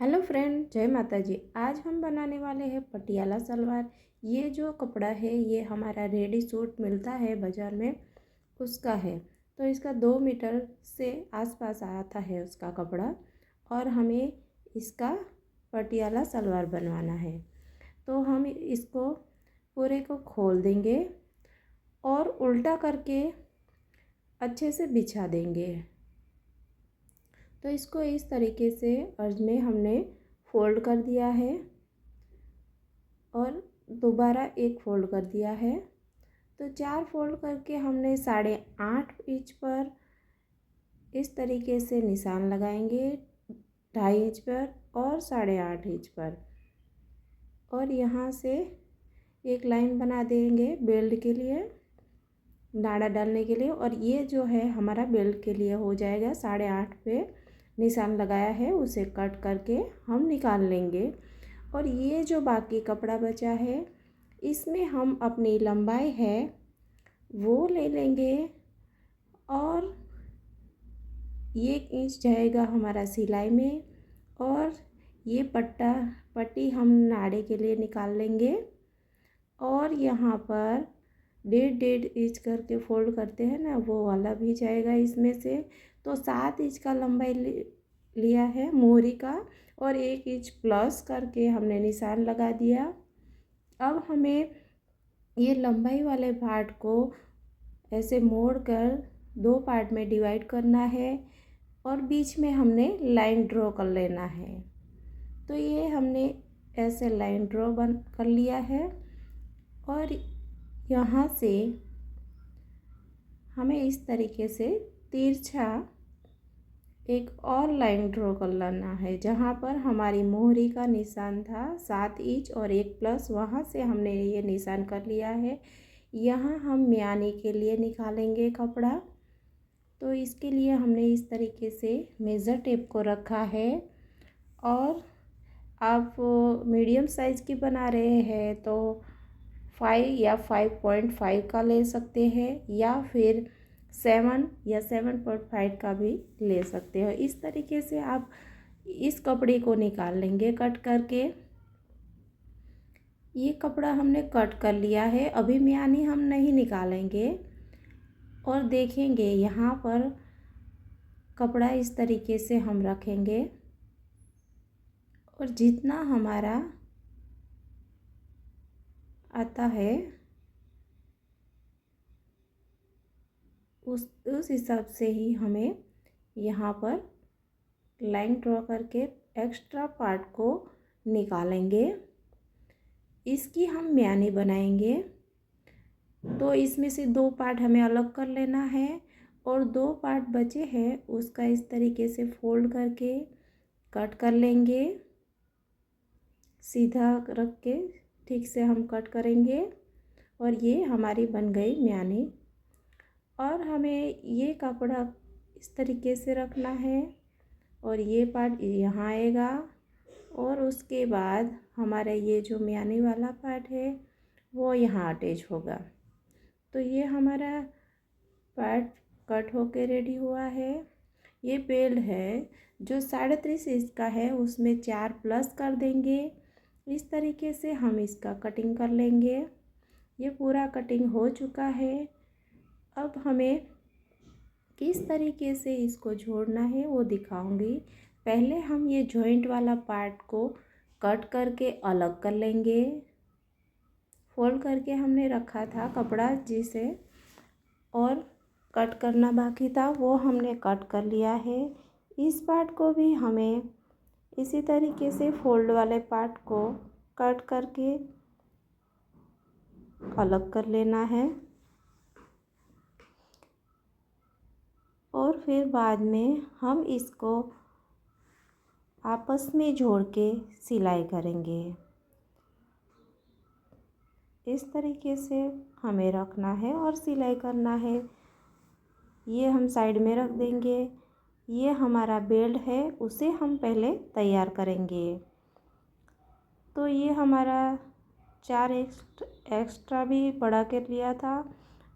Hello friend, जय माता जी। आज हम बनाने वाले हैं पटियाला सलवार। ये जो कपड़ा है ये हमारा रेडी सूट मिलता है बाज़ार में, उसका है। तो इसका 2 मीटर से आसपास आता है उसका कपड़ा, और हमें इसका पटियाला सलवार बनवाना है। तो हम इसको पूरे को खोल देंगे और उल्टा करके अच्छे से बिछा देंगे। तो इसको इस तरीके से अर्ज में हमने फोल्ड कर दिया है और दोबारा एक फोल्ड कर दिया है। तो 4 फोल्ड करके हमने 8.5 इंच पर इस तरीके से निशान लगाएंगे, 2.5 इंच पर और 8.5 इंच पर, और यहाँ से एक लाइन बना देंगे बेल्ट के लिए, नाड़ा डालने के लिए। और ये जो है हमारा बेल्ट के लिए हो जाएगा। 8.5 पे निशान लगाया है उसे कट करके हम निकाल लेंगे। और ये जो बाकी कपड़ा बचा है इसमें हम अपनी लंबाई है वो ले लेंगे, और 1 इंच जाएगा हमारा सिलाई में। और ये पट्टी हम नाड़े के लिए निकाल लेंगे, और यहाँ पर 1.5 इंच करके फोल्ड करते हैं ना, वो वाला भी जाएगा इसमें से। तो 7 इंच का लंबाई लिया है मोहरी का, और 1 इंच प्लस करके हमने निशान लगा दिया। अब हमें ये लंबाई वाले पार्ट को ऐसे मोड़ कर 2 पार्ट में डिवाइड करना है, और बीच में हमने लाइन ड्रॉ कर लेना है। तो ये हमने ऐसे लाइन ड्रॉ कर लिया है, और यहाँ से हमें इस तरीके से तिरछा एक और लाइन ड्रॉ कर लेना है। जहाँ पर हमारी मोहरी का निशान था 7 इंच और 1 प्लस, वहाँ से हमने ये निशान कर लिया है। यहाँ हम म्यानी के लिए निकालेंगे कपड़ा। तो इसके लिए हमने इस तरीके से मेज़र टेप को रखा है। और आप मीडियम साइज़ की बना रहे हैं तो 5 या 5.5 का ले सकते हैं, या फिर 7 या 7.5 का भी ले सकते हो। इस तरीके से आप इस कपड़े को निकाल लेंगे कट करके। ये कपड़ा हमने कट कर लिया है, अभी म्यानी हम नहीं निकालेंगे। और देखेंगे यहाँ पर कपड़ा इस तरीके से हम रखेंगे, और जितना हमारा आता है उस हिसाब से ही हमें यहाँ पर लाइन ड्रॉ करके एक्स्ट्रा पार्ट को निकालेंगे। इसकी हम म्यानी बनाएंगे। तो इसमें से 2 पार्ट हमें अलग कर लेना है, और 2 पार्ट बचे हैं उसका इस तरीके से फोल्ड करके कट कर लेंगे। सीधा रख के ठीक से हम कट करेंगे, और ये हमारी बन गई म्यानी। और हमें ये कपड़ा इस तरीके से रखना है, और ये पार्ट यहाँ आएगा, और उसके बाद हमारा ये जो म्यानी वाला पार्ट है वो यहाँ अटैच होगा। तो ये हमारा पार्ट कट होके रेडी हुआ है। ये बेल्ट है जो 3.5 इंच का है, उसमें 4 प्लस कर देंगे। इस तरीके से हम इसका कटिंग कर लेंगे। ये पूरा कटिंग हो चुका है। अब हमें किस तरीके से इसको जोड़ना है वो दिखाऊंगी। पहले हम ये जॉइंट वाला पार्ट को कट करके अलग कर लेंगे। फोल्ड करके हमने रखा था कपड़ा जिसे, और कट करना बाकी था वो हमने कट कर लिया है। इस पार्ट को भी हमें इसी तरीके से फोल्ड वाले पार्ट को कट करके अलग कर लेना है, और फिर बाद में हम इसको आपस में जोड़ के सिलाई करेंगे। इस तरीके से हमें रखना है और सिलाई करना है। ये हम साइड में रख देंगे। ये हमारा बेल्ट है, उसे हम पहले तैयार करेंगे। तो ये हमारा 4 एक्स्ट्रा भी बढ़ा कर लिया था,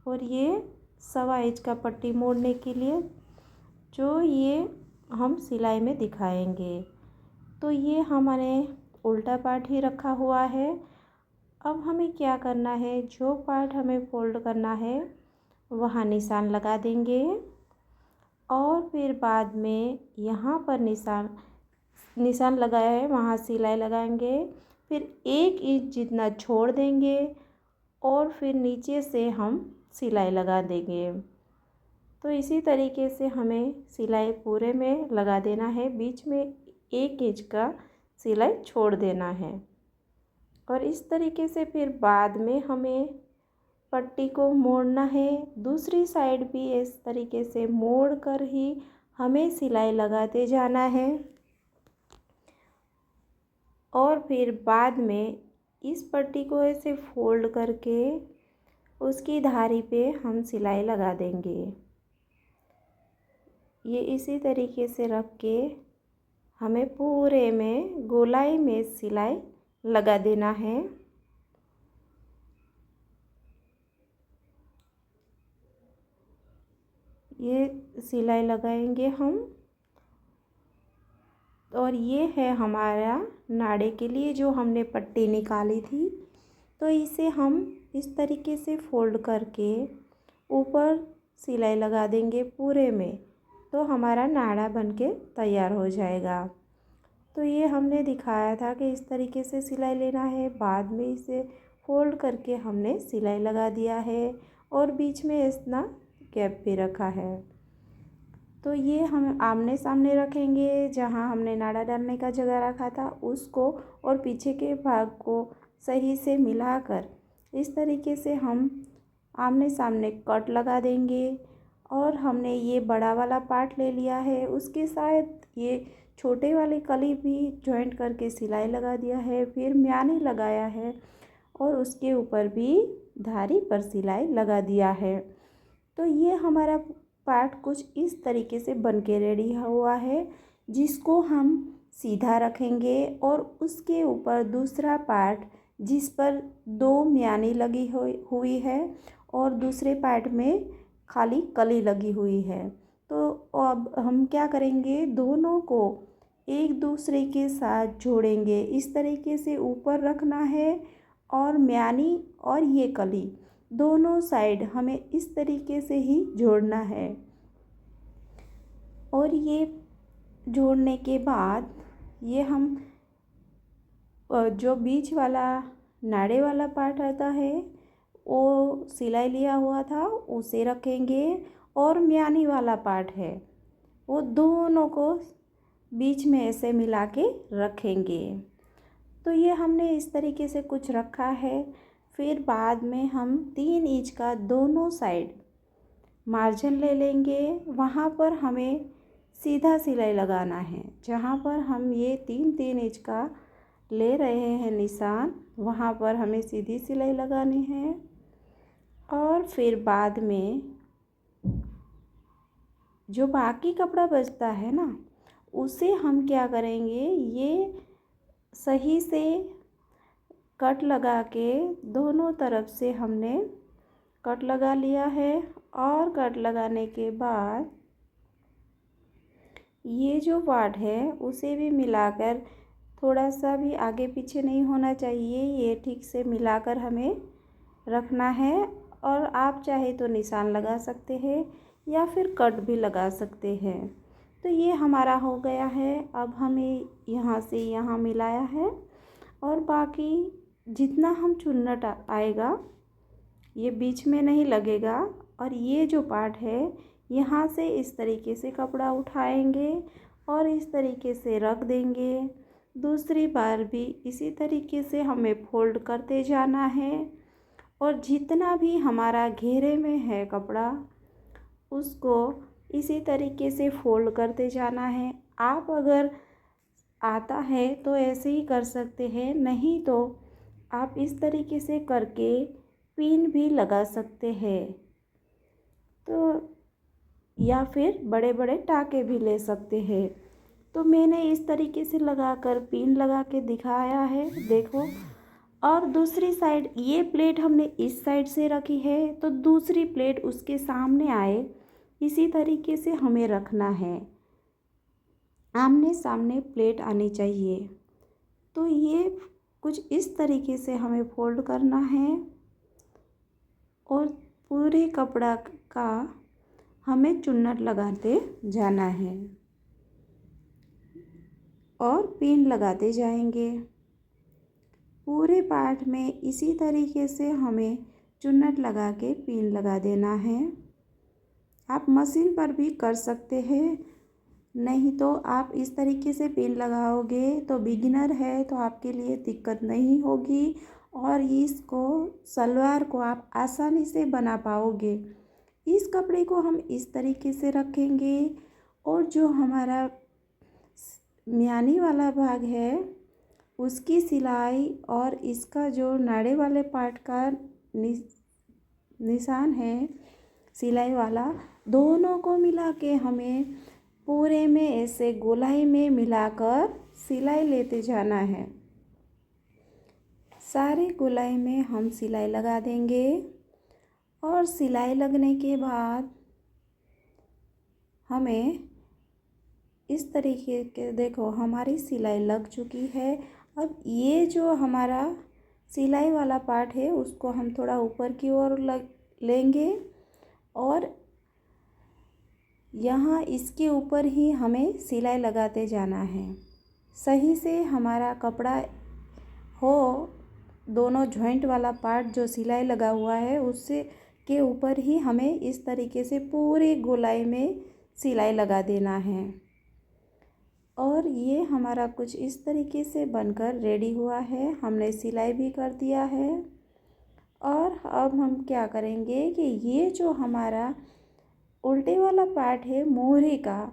और ये 1.25 इंच का पट्टी मोड़ने के लिए जो ये हम सिलाई में दिखाएंगे। तो ये हमने उल्टा पार्ट ही रखा हुआ है। अब हमें क्या करना है, जो पार्ट हमें फोल्ड करना है वहाँ निशान लगा देंगे और फिर बाद में यहाँ पर निशान लगाया है वहाँ सिलाई लगाएंगे। फिर 1 इंच जितना छोड़ देंगे और फिर नीचे से हम सिलाई लगा देंगे। तो इसी तरीके से हमें सिलाई पूरे में लगा देना है, बीच में 1 इंच का सिलाई छोड़ देना है। और इस तरीके से फिर बाद में हमें पट्टी को मोड़ना है। दूसरी साइड भी इस तरीके से मोड़ कर ही हमें सिलाई लगाते जाना है। और फिर बाद में इस पट्टी को ऐसे फोल्ड करके उसकी धारी पे हम सिलाई लगा देंगे। ये इसी तरीके से रख के हमें पूरे में गोलाई में सिलाई लगा देना है। ये सिलाई लगाएंगे हम। और ये है हमारा नाड़े के लिए जो हमने पट्टी निकाली थी। तो इसे हम इस तरीके से फोल्ड करके ऊपर सिलाई लगा देंगे पूरे में, तो हमारा नाड़ा बनके तैयार हो जाएगा। तो ये हमने दिखाया था कि इस तरीके से सिलाई लेना है। बाद में इसे फोल्ड करके हमने सिलाई लगा दिया है और बीच में इतना गैप भी रखा है। तो ये हम आमने सामने रखेंगे, जहाँ हमने नाड़ा डालने का जगह रखा था उसको और पीछे के भाग को सही से मिलाकर इस तरीके से हम आमने सामने कट लगा देंगे। और हमने ये बड़ा वाला पार्ट ले लिया है, उसके साथ ये छोटे वाली कली भी जॉइंट करके सिलाई लगा दिया है, फिर म्यानी लगाया है और उसके ऊपर भी धारी पर सिलाई लगा दिया है। तो ये हमारा पार्ट कुछ इस तरीके से बन के रेडी हुआ है, जिसको हम सीधा रखेंगे और उसके ऊपर दूसरा पार्ट जिस पर 2 म्यानी लगी हुई है और दूसरे पार्ट में खाली कली लगी हुई है। तो अब हम क्या करेंगे, दोनों को एक दूसरे के साथ जोड़ेंगे। इस तरीके से ऊपर रखना है और म्यानी और ये कली दोनों साइड हमें इस तरीके से ही जोड़ना है। और ये जोड़ने के बाद ये हम जो बीच वाला नाड़े वाला पार्ट आता है वो सिलाई लिया हुआ था उसे रखेंगे और म्यानी वाला पार्ट है वो दोनों को बीच में ऐसे मिला के रखेंगे। तो ये हमने इस तरीके से कुछ रखा है। फिर बाद में हम 3 इंच का दोनों साइड मार्जिन ले लेंगे, वहाँ पर हमें सीधा सिलाई लगाना है। जहाँ पर हम ये 3-3 इंच का ले रहे हैं निशान, वहाँ पर हमें सीधी सिलाई लगानी है। और फिर बाद में जो बाकी कपड़ा बचता है ना, उसे हम क्या करेंगे, ये सही से कट लगा के दोनों तरफ से हमने कट लगा लिया है। और कट लगाने के बाद ये जो पार्ट है उसे भी मिलाकर, थोड़ा सा भी आगे पीछे नहीं होना चाहिए, ये ठीक से मिलाकर हमें रखना है। और आप चाहे तो निशान लगा सकते हैं या फिर कट भी लगा सकते हैं। तो ये हमारा हो गया है। अब हमें यहाँ से यहाँ मिलाया है और बाकी जितना हम चुन्नट आएगा ये बीच में नहीं लगेगा। और ये जो पार्ट है यहाँ से इस तरीके से कपड़ा उठाएंगे और इस तरीके से रख देंगे। दूसरी बार भी इसी तरीके से हमें फोल्ड करते जाना है और जितना भी हमारा घेरे में है कपड़ा उसको इसी तरीके से फोल्ड करते जाना है। आप अगर आता है तो ऐसे ही कर सकते हैं, नहीं तो आप इस तरीके से करके पिन भी लगा सकते हैं। तो या फिर बड़े बड़े टाके भी ले सकते हैं। तो मैंने इस तरीके से लगाकर पिन लगा के दिखाया है, देखो। और दूसरी साइड ये प्लेट हमने इस साइड से रखी है तो दूसरी प्लेट उसके सामने आए, इसी तरीके से हमें रखना है। आमने सामने प्लेट आनी चाहिए। तो ये कुछ इस तरीके से हमें फोल्ड करना है और पूरे कपड़ा का हमें चुन्नट लगाते जाना है और पिन लगाते जाएंगे। पूरे पार्ट में इसी तरीके से हमें चुन्नट लगा के पिन लगा देना है। आप मशीन पर भी कर सकते हैं, नहीं तो आप इस तरीके से पिन लगाओगे तो बिगिनर है तो आपके लिए दिक्कत नहीं होगी और इसको सलवार को आप आसानी से बना पाओगे। इस कपड़े को हम इस तरीके से रखेंगे और जो हमारा म्यानी वाला भाग है उसकी सिलाई और इसका जो नाड़े वाले पार्ट का निशान है सिलाई वाला, दोनों को मिला के हमें पूरे में ऐसे गोलाई में मिलाकर सिलाई लेते जाना है। सारे गोलाई में हम सिलाई लगा देंगे और सिलाई लगने के बाद हमें इस तरीके के, देखो हमारी सिलाई लग चुकी है। अब ये जो हमारा सिलाई वाला पार्ट है उसको हम थोड़ा ऊपर की ओर लेंगे और यहाँ इसके ऊपर ही हमें सिलाई लगाते जाना है। सही से हमारा कपड़ा हो, दोनों जॉइंट वाला पार्ट जो सिलाई लगा हुआ है उससे के ऊपर ही हमें इस तरीके से पूरे गोलाई में सिलाई लगा देना है। और ये हमारा कुछ इस तरीके से बनकर रेडी हुआ है। हमने सिलाई भी कर दिया है। और अब हम क्या करेंगे कि ये जो हमारा उल्टे वाला पार्ट है मोहरे का,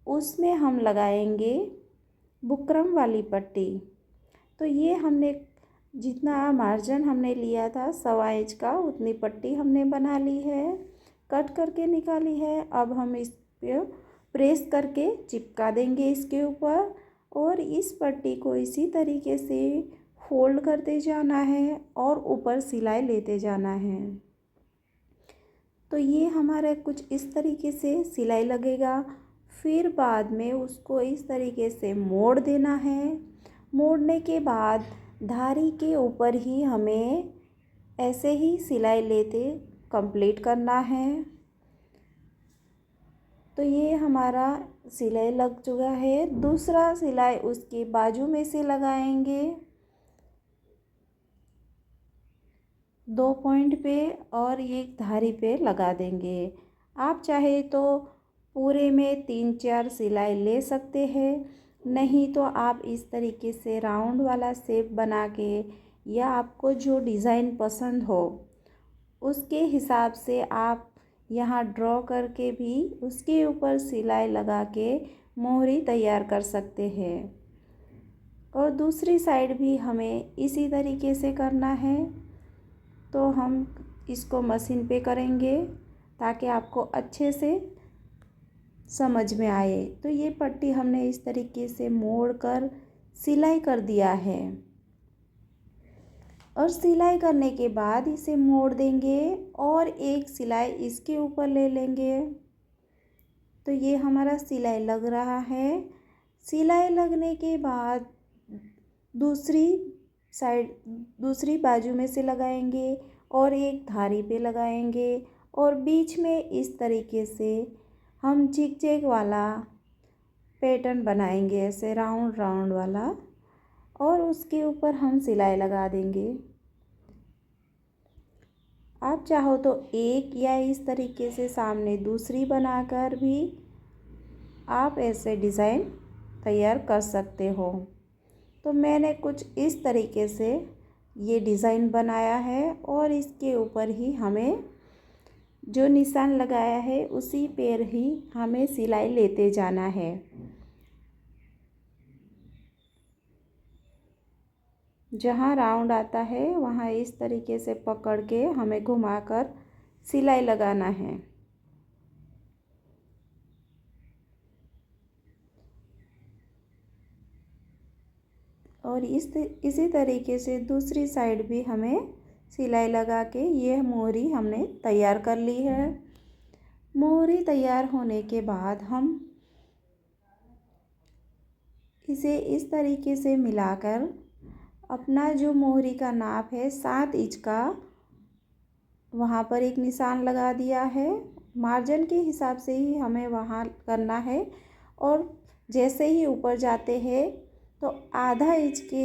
उसमें हम लगाएंगे बुकरम वाली पट्टी। तो ये हमने जितना मार्जिन हमने लिया था 1.25 इंच का, उतनी पट्टी हमने बना ली है, कट करके निकाली है। अब हम इस पे प्रेस करके चिपका देंगे इसके ऊपर और इस पट्टी को इसी तरीके से फोल्ड करते जाना है और ऊपर सिलाई लेते जाना है। तो ये हमारा कुछ इस तरीके से सिलाई लगेगा। फिर बाद में उसको इस तरीके से मोड़ देना है। मोड़ने के बाद धारी के ऊपर ही हमें ऐसे ही सिलाई लेते कंप्लीट करना है। तो ये हमारा सिलाई लग चुका है। दूसरा सिलाई उसके बाजू में से लगाएंगे 2 पॉइंट पे और एक धारी पे लगा देंगे। आप चाहे तो पूरे में 3-4 सिलाई ले सकते हैं, नहीं तो आप इस तरीके से राउंड वाला शेप बना के या आपको जो डिज़ाइन पसंद हो उसके हिसाब से आप यहाँ ड्रॉ करके भी उसके ऊपर सिलाई लगा के मोहरी तैयार कर सकते हैं। और दूसरी साइड भी हमें इसी तरीके से करना है। तो हम इसको मशीन पे करेंगे ताकि आपको अच्छे से समझ में आए। तो ये पट्टी हमने इस तरीके से मोड़ कर सिलाई कर दिया है और सिलाई करने के बाद इसे मोड़ देंगे और एक सिलाई इसके ऊपर ले लेंगे। तो ये हमारा सिलाई लग रहा है। सिलाई लगने के बाद दूसरी साइड दूसरी बाजू में से लगाएंगे और एक धारी पे लगाएंगे और बीच में इस तरीके से हम जिग-जैग वाला पैटर्न बनाएंगे, ऐसे राउंड राउंड वाला, और उसके ऊपर हम सिलाई लगा देंगे। आप चाहो तो एक या इस तरीके से सामने दूसरी बनाकर भी आप ऐसे डिज़ाइन तैयार कर सकते हो। तो मैंने कुछ इस तरीके से ये डिज़ाइन बनाया है और इसके ऊपर ही हमें जो निशान लगाया है उसी पर ही हमें सिलाई लेते जाना है। जहाँ राउंड आता है वहाँ इस तरीके से पकड़ के हमें घुमाकर सिलाई लगाना है। और इसी तरीके से दूसरी साइड भी हमें सिलाई लगा के ये मोहरी हमने तैयार कर ली है। मोहरी तैयार होने के बाद हम इसे इस तरीके से मिलाकर अपना जो मोहरी का नाप है 7 इंच का, वहाँ पर एक निशान लगा दिया है। मार्जिन के हिसाब से ही हमें वहाँ करना है। और जैसे ही ऊपर जाते हैं तो आधा इंच के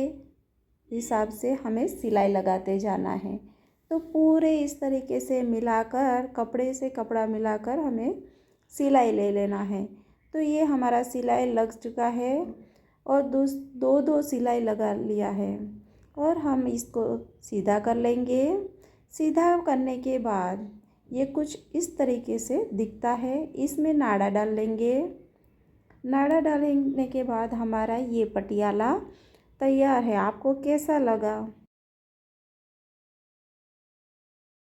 हिसाब से हमें सिलाई लगाते जाना है। तो पूरे इस तरीके से मिलाकर, कपड़े से कपड़ा मिलाकर हमें सिलाई ले लेना है। तो ये हमारा सिलाई लग चुका है और दो दो सिलाई लगा लिया है और हम इसको सीधा कर लेंगे। सीधा करने के बाद ये कुछ इस तरीके से दिखता है। इसमें नाड़ा डाल लेंगे। नाड़ा डालने के बाद हमारा ये पटियाला तैयार है। आपको कैसा लगा?